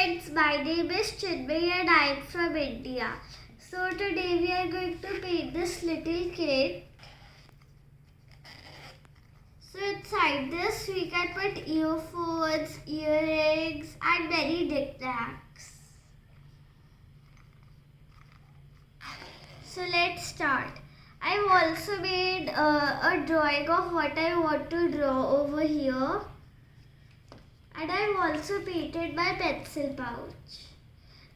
friends, my name is Chinmayi and I am from India. So today we are going to paint this little kid. So inside this we can put earphones, earrings and many knickknacks. So let's start. I've also made a drawing of what I want to draw over here. And I've also painted my pencil pouch.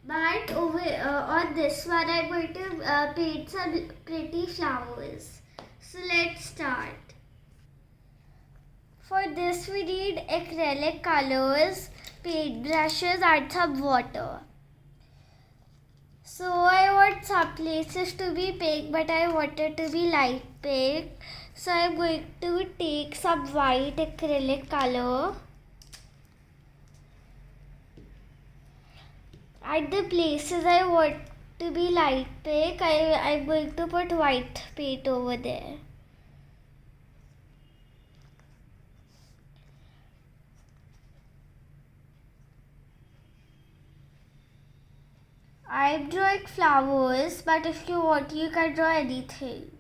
But over on this one, I'm going to paint some pretty flowers. So let's start. For this, we need acrylic colors, paint brushes, and some water. So I want some places to be pink, but I want it to be light pink. So I'm going to take some white acrylic color. At the places I want to be light pink, I'm going to put white paint over there. I'm drawing flowers, but if you want, you can draw anything.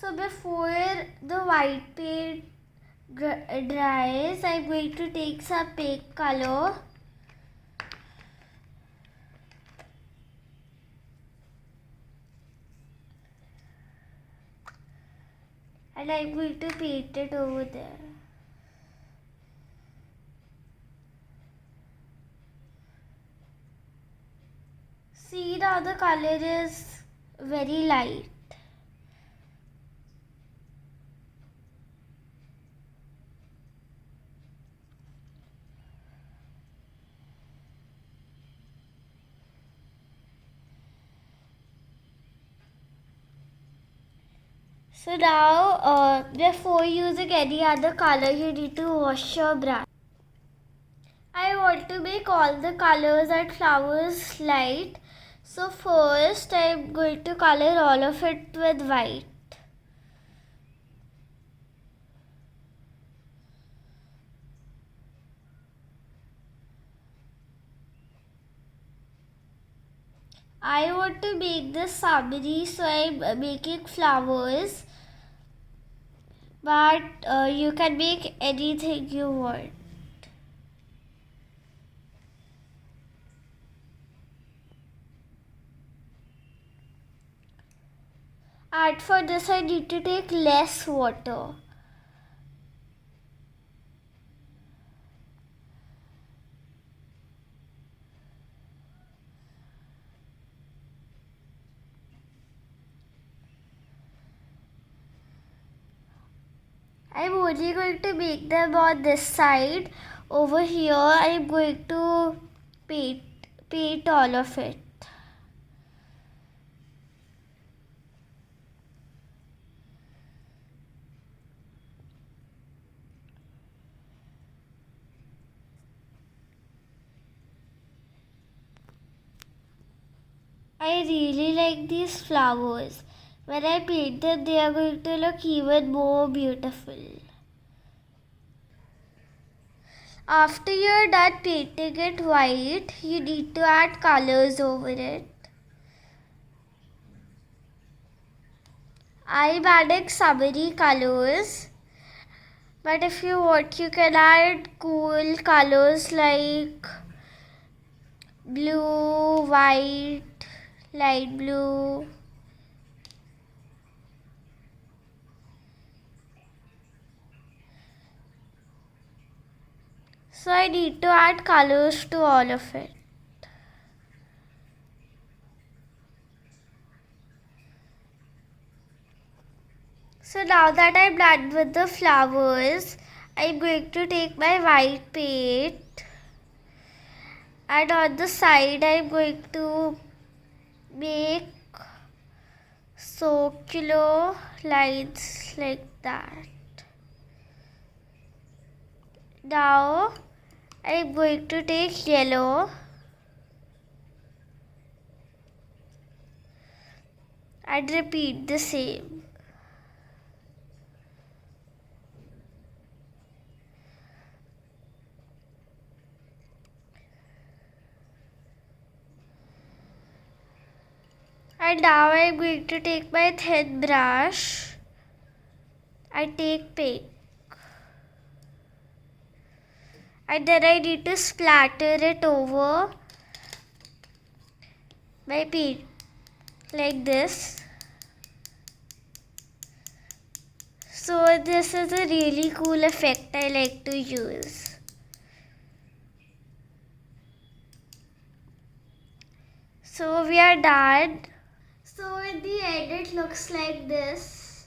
So before the white paint dries, I'm going to take some pink color. And I'm going to paint it over there. See, now the color is very light. So now, before using any other color, you need to wash your brush. I want to make all the colors and flowers light. So first, I'm going to color all of it with white. I want to make this summery, so I'm making flowers. But you can make anything you want. And for this I need to take less water. I'm only going to make them on this side. Over here, I'm going to paint all of it. I really like these flowers. When I paint them, they are going to look even more beautiful. After you're done painting it white, you need to add colors over it. I'm adding summery colors. But if you want, you can add cool colors like blue, white, light blue. So I need to add colors to all of it. So now that I'm done with the flowers, I'm going to take my white paint and on the side I'm going to make circular lines like that. Now I'm going to take yellow and repeat the same. And now I'm going to take my thin brush and take pink. And then I need to splatter it over my paint like this. So this is a really cool effect I like to use. So we are done. So in the end it looks like this.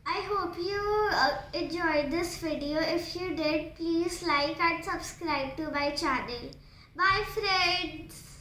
I hope you enjoyed this video. If you did, please like and subscribe to my channel. Bye friends.